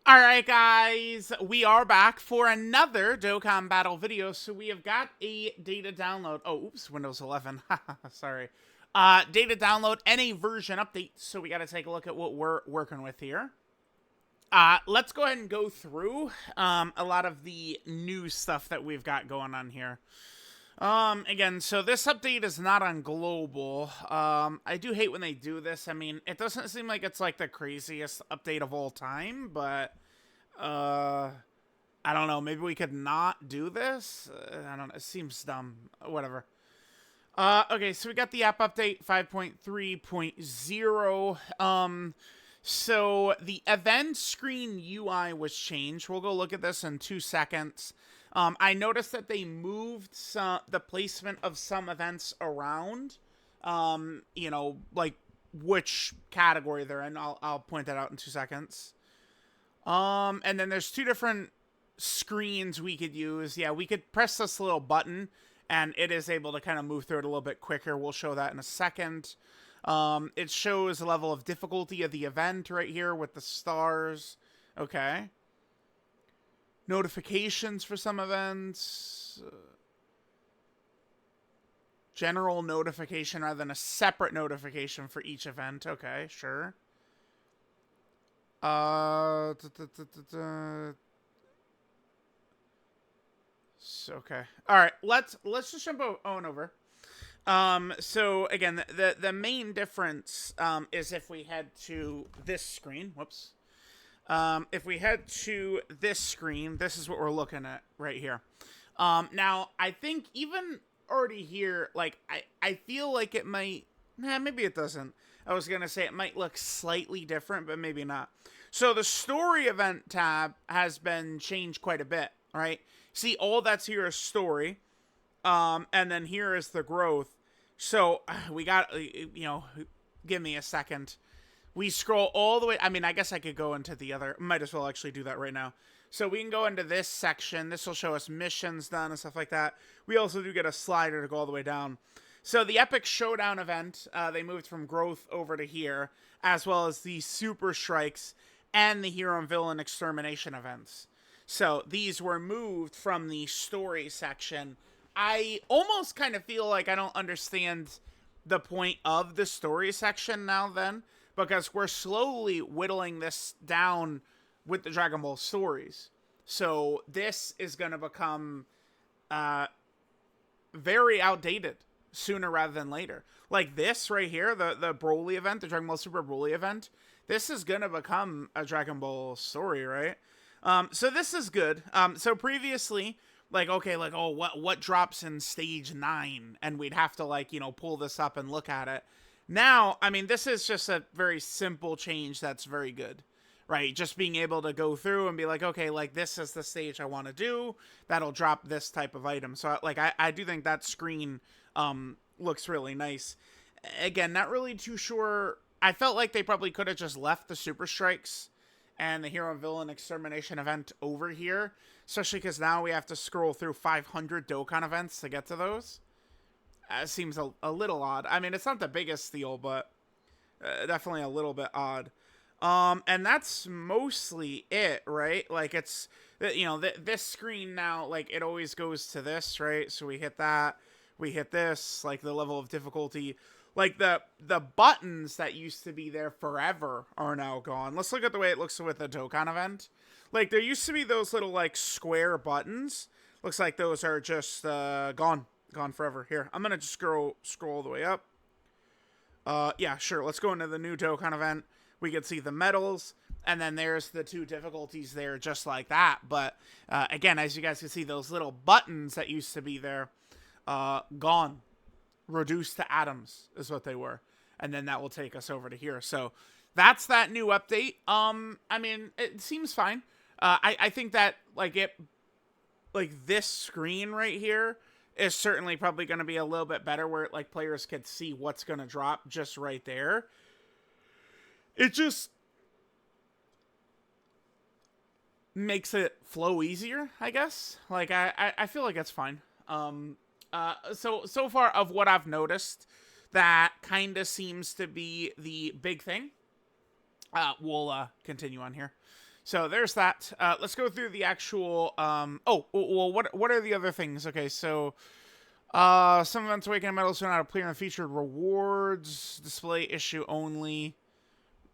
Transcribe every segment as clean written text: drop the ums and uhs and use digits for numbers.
Alright guys, we are back for another Dokkan battle video. So we have got a data download. Oh, oops, Windows 11. Sorry. Data download and a version update. So we got to take a look at what we're working with here. Let's go ahead and go through a lot of the new stuff that we've got going on here. Again, so this update is not on global. I do hate when they do this. I mean, it doesn't seem like it's like the craziest update of all time, but, I don't know. Maybe we could not do this? I don't know. It seems dumb. Whatever. Okay, so we got the app update 5.3.0. So the event screen UI was changed. We'll go look at this in 2 seconds. I noticed that they moved the placement of some events around, you know, like which category they're in. I'll point that out in 2 seconds. And then there's 2 different screens we could use. Yeah, we could press this little button and it is able to kind of move through it a little bit quicker. We'll show that in a second. It shows the level of difficulty of the event right here with the stars. Okay. Notifications for some events. General notification rather than a separate notification for each event. Okay, sure. Okay. All right. Let's just jump on over. So again, the main difference is if we head to this screen. Whoops. If we head to this screen, this is what we're looking at right here. Now, I think even already here, like, I feel like it might... maybe it doesn't. I was going to say it might look slightly different, but maybe not. So the story event tab has been changed quite a bit, right? See, all that's here is story. And then here is the growth. So we got, you know, give me a second. We scroll all the way. I mean, I guess I could go into the other. Might as well actually do that right now. So we can go into this section. This will show us missions done and stuff like that. We also do get a slider to go all the way down. So the Epic Showdown event, they moved from growth over to here, as well as the Super Strikes and the Hero and Villain Extermination events. So these were moved from the story section. I almost kind of feel like I don't understand the point of the story section now then, because we're slowly whittling this down with the Dragon Ball stories. So this is going to become very outdated sooner rather than later. Like this right here, the BROLY event, the Dragon Ball Super BROLY event, this is going to become a Dragon Ball story, right? So this is good. So previously, like, okay, like, oh, what drops in stage 9? And we'd have to, like, you know, pull this up and look at it. Now, I mean, this is just a very simple change that's very good, right? Just being able to go through and be like, okay, like, this is the stage I want to do. That'll drop this type of item. So, like, I do think that screen looks really nice. Again, not really too sure. I felt like they probably could have just left the Super Strikes and the Hero and Villain Extermination event over here, especially because now we have to scroll through 500 Dokkan events to get to those. Seems a little odd. I mean, it's not the biggest deal, but definitely a little bit odd. And that's mostly it, right? Like, it's, you know, this screen now, like, it always goes to this, right? So we hit that, we hit this, like, the level of difficulty. Like, the buttons that used to be there forever are now gone. Let's look at the way it looks with the Dokkan event. Like, there used to be those little, like, square buttons. Looks like those are just gone. Gone forever. Here, I'm gonna just scroll the way up. Yeah, sure. Let's go into the new Dokkan event. We can see the medals, and then there's the 2 difficulties there, just like that. But again, as you guys can see, those little buttons that used to be there, gone, reduced to atoms is what they were, and then that will take us over to here. So that's that new update. I mean, it seems fine. I think that like this screen right here is certainly probably going to be a little bit better where like players could see what's going to drop just right there. It just makes it flow easier, I guess. Like I feel like it's fine. So far of what I've noticed, that kind of seems to be the big thing. We'll continue on here. So there's that. Let's go through the actual. Oh, well, what are the other things? Okay, so some events awakening medals are not appear in the featured rewards display issue only.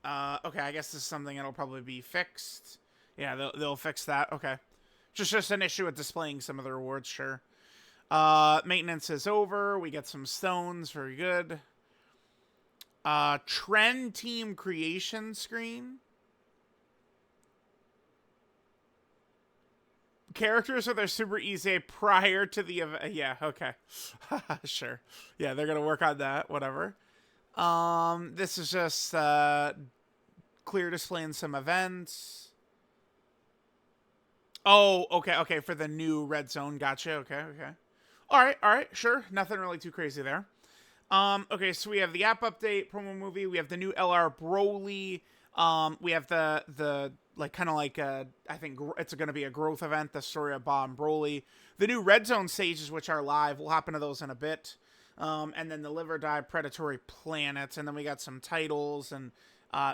Okay, I guess this is something that'll probably be fixed. Yeah, they'll fix that. Okay, just an issue with displaying some of the rewards. Sure. Maintenance is over. We get some stones. Very good. Trend team creation screen. Characters with their super easy prior to the event. Yeah, okay. Sure. Yeah, they're gonna work on that. Whatever. This is just clear displaying some events. Oh, okay, for the new red zone. Gotcha. Okay. All right, sure. Nothing really too crazy there. Okay, so we have the app update, promo movie. We have the new LR BROLY. We have the like kind of like I think it's going to be a growth event. The story of Ba and Broly. The new red zone stages, which are live. We'll hop into those in a bit. And then the Live or Die Predatory Planets, and then we got some titles and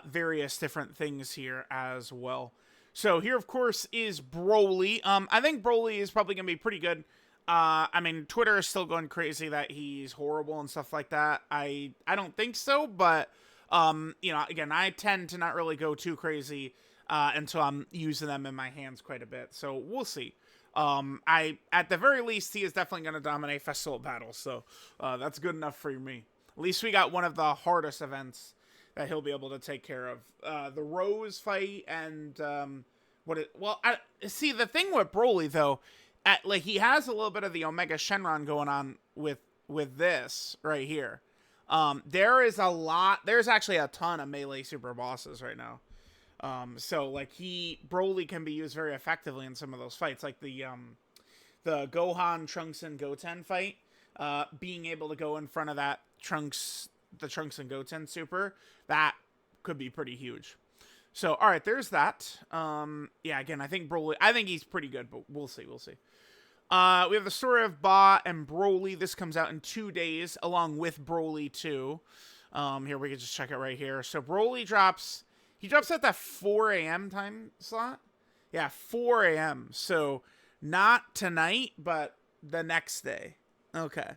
various different things here as well. So here, of course, is Broly. I think Broly is probably going to be pretty good. I mean, Twitter is still going crazy that he's horrible and stuff like that. I don't think so, but you know, again, I tend to not really go too crazy until I'm using them in my hands quite a bit. So we'll see. At the very least, he is definitely going to dominate festival battles. So that's good enough for me. At least we got one of the hardest events that he'll be able to take care of. The Rose fight and I see the thing with Broly though. Like he has a little bit of the Omega Shenron going on with this right here. There is a lot. There's actually a ton of melee super bosses right now. So like Broly can be used very effectively in some of those fights, like the Gohan, Trunks, and Goten fight. Being able to go in front of that the Trunks and Goten super, that could be pretty huge. So all right, there's that. Yeah, again, I think he's pretty good, but we'll see. We have the story of Ba and Broly. This comes out in 2 days, along with Broly 2. Here, we can just check it right here. So Broly drops at that 4 a.m. time slot. Yeah, 4 a.m. So not tonight, but the next day. Okay.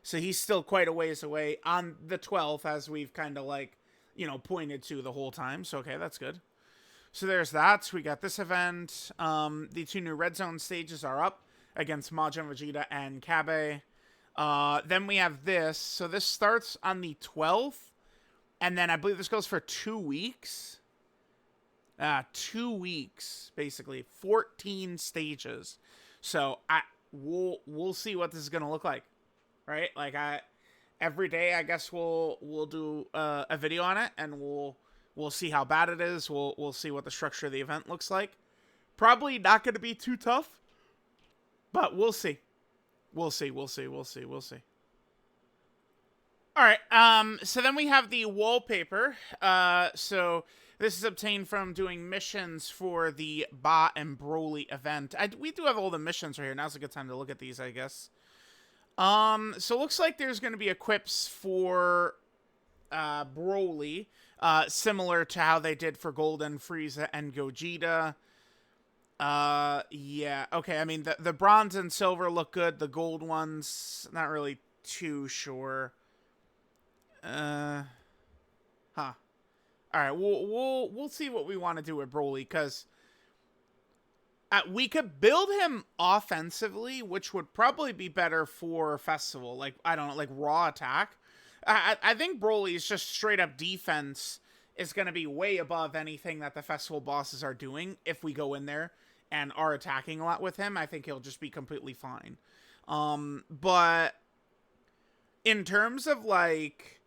So he's still quite a ways away on the 12th, as we've kind of like, pointed to the whole time. So, okay, that's good. So there's that. So we got this event. The 2 new Red Zone stages are up against Majin Vegeta and Kabe. Then we have this. So this starts on the 12th. And then I believe this goes for 2 weeks. 2 weeks, basically. 14 stages. So we'll see what this is going to look like. Right? Like every day, I guess we'll do a video on it, and we'll see how bad it is. We'll see what the structure of the event looks like. Probably not going to be too tough, but we'll see. We'll see. All right. So then we have the wallpaper. So this is obtained from doing missions for the Ba and Broly event. We do have all the missions right here. Now's a good time to look at these, I guess. So it looks like there's going to be equips for Broly, similar to how they did for Golden, Frieza, and Gogeta. Yeah, okay, I mean, the bronze and silver look good. The gold ones, not really too sure. Huh. Alright, we'll see what we want to do with Broly, because we could build him offensively, which would probably be better for Festival. Like, I don't know, like raw attack. I think Broly's just straight up defense is going to be way above anything that the Festival bosses are doing. If we go in there and are attacking a lot with him, I think he'll just be completely fine. But in terms of like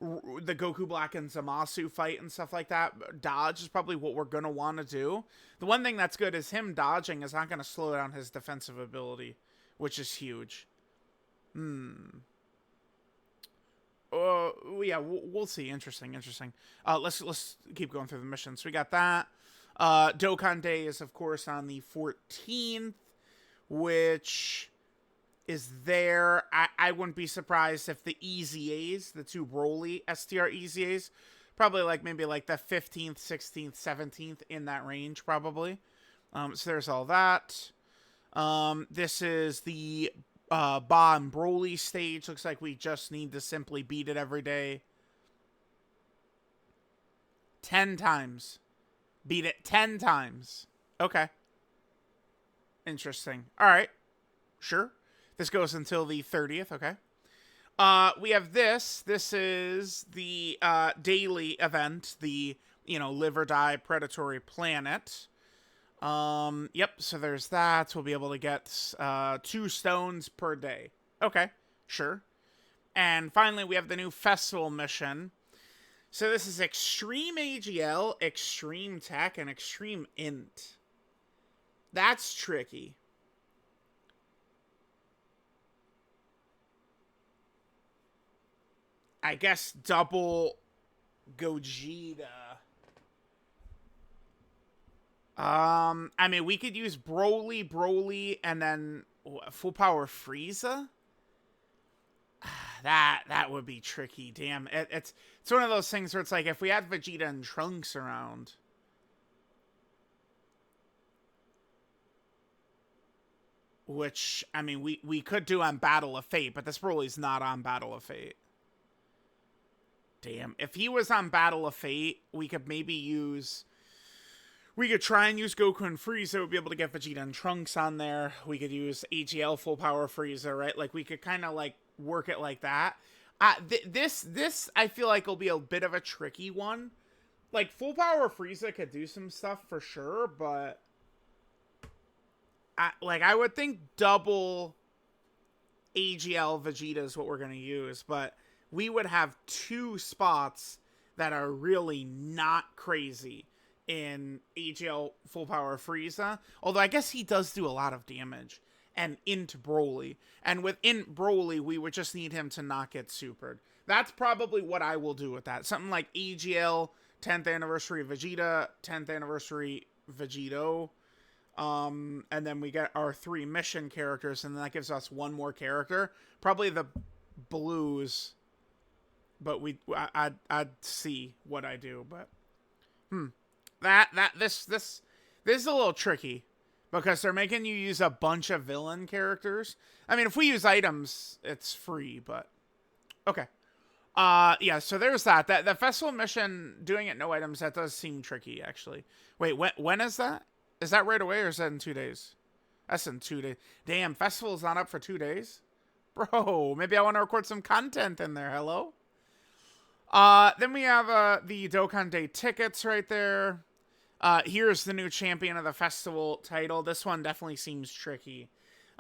the Goku Black and Zamasu fight and stuff like that, dodge is probably what we're going to want to do. The one thing that's good is him dodging is not going to slow down his defensive ability, which is huge. Yeah, we'll see. Interesting. Let's keep going through the missions. We got that. Dokkan Day is, of course, on the 14th, which is there. I wouldn't be surprised if the EZAs, the 2 Broly STR EZAs, Probably like maybe like the 15th, 16th, 17th in that range probably. So there's all that. This is the Ba and Broly stage. Looks like we just need to simply beat it every day. 10 times. Beat it 10 times. Okay. Interesting. All right. Sure. This goes until the 30th. Okay. We have this. This is the daily event, the, live or die predatory planet. Yep, so there's that. We'll be able to get 2 stones per day. Okay, sure. And finally, we have the new festival mission. So this is Extreme AGL, Extreme Tech, and Extreme Int. That's tricky. I guess double Gogeta. I mean, we could use Broly, and then full power Frieza. That would be tricky. Damn, it's one of those things where it's like if we had Vegeta and Trunks around. Which, I mean, we could do on Battle of Fate, but this Broly's not on Battle of Fate. Damn, if he was on Battle of Fate, we could maybe use... We could try and use Goku and Frieza. We'd be able to get Vegeta and Trunks on there. We could use AGL full power Frieza, right? Like, we could kind of, like, work it like that. This, I feel like, will be a bit of a tricky one. Like, full power Frieza could do some stuff for sure, but... I would think double AGL Vegeta is what we're going to use, but we would have 2 spots that are really not crazy in AGL full power Frieza. Although I guess he does do a lot of damage. And into Broly. And within Broly, we would just need him to not get supered. That's probably what I will do with that. Something like AGL, 10th anniversary Vegeta, 10th anniversary Vegeto. And then we get our 3 mission characters, and then that gives us 1 more character. Probably the blues. But I'd see what I do, but this is a little tricky because they're making you use a bunch of villain characters. I mean, if we use items, it's free, but okay. Yeah, so there's that. The festival mission, doing it no items, that does seem tricky, actually. Wait, when is that? Is that right away, or is that in 2 days? That's in 2 days. Damn, festival's not up for 2 days? Bro, maybe I want to record some content in there. Hello? Then we have the Dokkan Day tickets right there. Here's the new champion of the festival title. This one definitely seems tricky.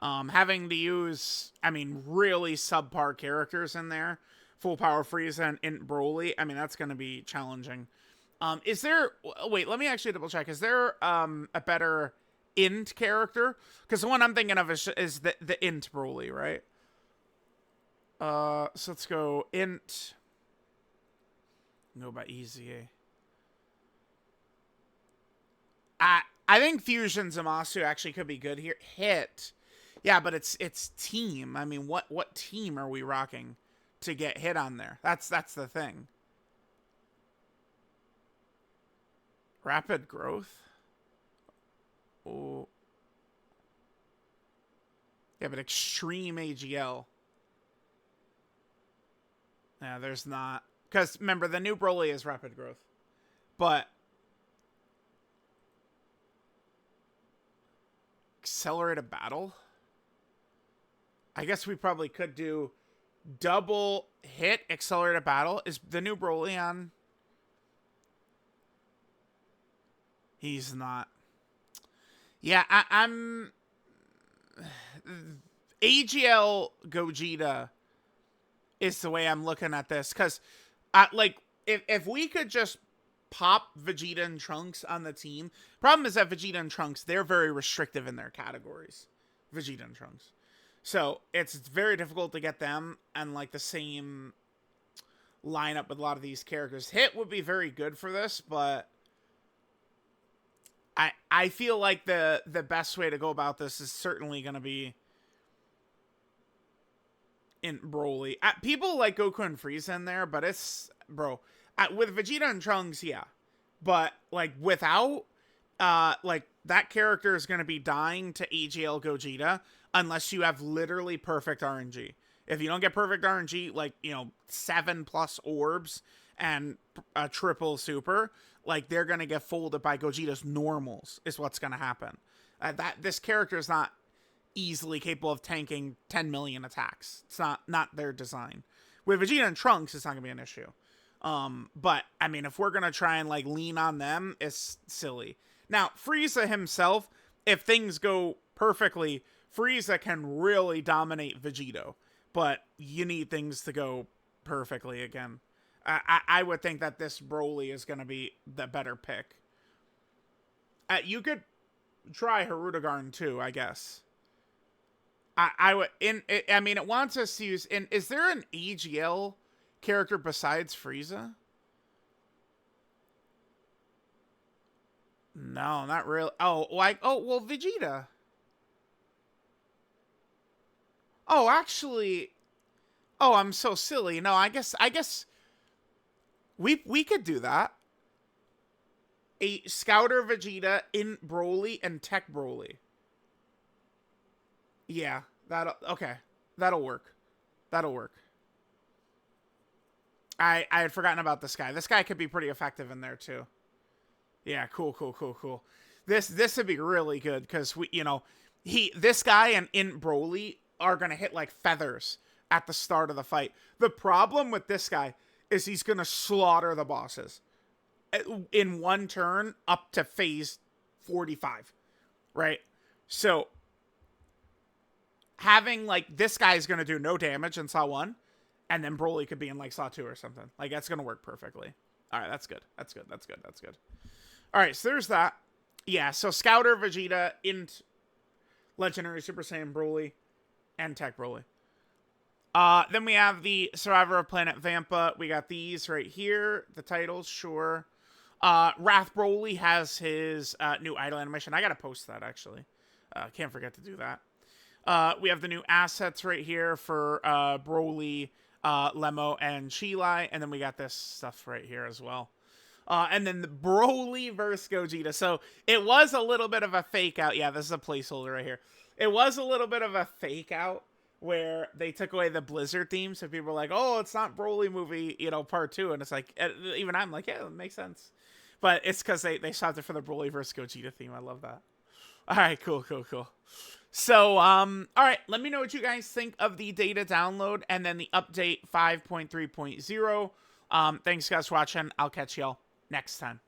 Having to use, I mean, really subpar characters in there. Full power Frieza and Int Broly. I mean, that's going to be challenging. Is there... Wait, let me actually double check. Is there a better Int character? Because the one I'm thinking of is the Int Broly, right? So let's go Int... Go by easy. I think Fusion Zamasu actually could be good here. Hit. Yeah, but it's team. I mean, what team are we rocking to get hit on there? That's the thing. Rapid growth? Oh. Yeah, but extreme AGL. Yeah, there's not. Because, remember, the new Broly is rapid growth. But... Accelerated battle? I guess we probably could do double hit accelerated battle. Is the new Broly on? He's not. Yeah, I'm... AGL Gogeta is the way I'm looking at this. Because... like, if we could just pop Vegeta and Trunks on the team... Problem is that Vegeta and Trunks, they're very restrictive in their categories. Vegeta and Trunks. So, it's very difficult to get them and, like, the same lineup with a lot of these characters. Hit would be very good for this, but... I feel like the best way to go about this is certainly going to be... in Broly. People like Goku and Frieza in there, but it's... Bro, With Vegeta and Trunks, yeah. But, like, without, like, that character is going to be dying to AGL Gogeta unless you have literally perfect RNG. If you don't get perfect RNG, like, 7+ orbs and a triple super, like, they're going to get folded by Gogeta's normals, is what's going to happen. This character is not easily capable of tanking 10 million attacks. It's not their design. With Vegeta and Trunks, it's not going to be an issue. But, I mean, if we're going to try and, like, lean on them, it's silly. Now, Frieza himself, if things go perfectly, Frieza can really dominate Vegito. But you need things to go perfectly again. I would think that this Broly is going to be the better pick. You could try Hirudegarn too, I guess. I would. I mean, it wants us to use. Is there an AGL character besides Frieza? No, not really. Oh, well, Vegeta. Oh, actually. Oh, I'm so silly. No, I guess we could do that. A Scouter Vegeta in Broly and Tech Broly. Yeah, okay. That'll work. That'll work. I had forgotten about this guy. This guy could be pretty effective in there too. Yeah, cool. This would be really good because this guy and in Broly are gonna hit like feathers at the start of the fight. The problem with this guy is he's gonna slaughter the bosses in one turn up to phase 45, right? So having like this guy is gonna do no damage in Saw 1, and then Broly could be in like Saw 2 or something. Like that's gonna work perfectly. All right, that's good. All right, so there's that. Yeah, so Scouter Vegeta in Legendary Super Saiyan Broly and Tech Broly. Then we have the Survivor of Planet Vampa. We got these right here. The titles, sure. Wrath Broly has his new idol animation. I gotta post that, actually. Can't forget to do that. We have the new assets right here for Broly, Lemo, and Chilai. And then we got this stuff right here as well. And then the Broly versus Gogeta. So it was a little bit of a fake out. Yeah, this is a placeholder right here. It was a little bit of a fake out where they took away the Blizzard theme. So people were like, oh, it's not Broly movie, part 2. And it's like, even I'm like, yeah, it makes sense. But it's because they swapped it for the Broly versus Gogeta theme. I love that. All right, cool. So, all right, let me know what you guys think of the data download and then the update 5.3.0. Thanks, guys, for watching. I'll catch y'all next time.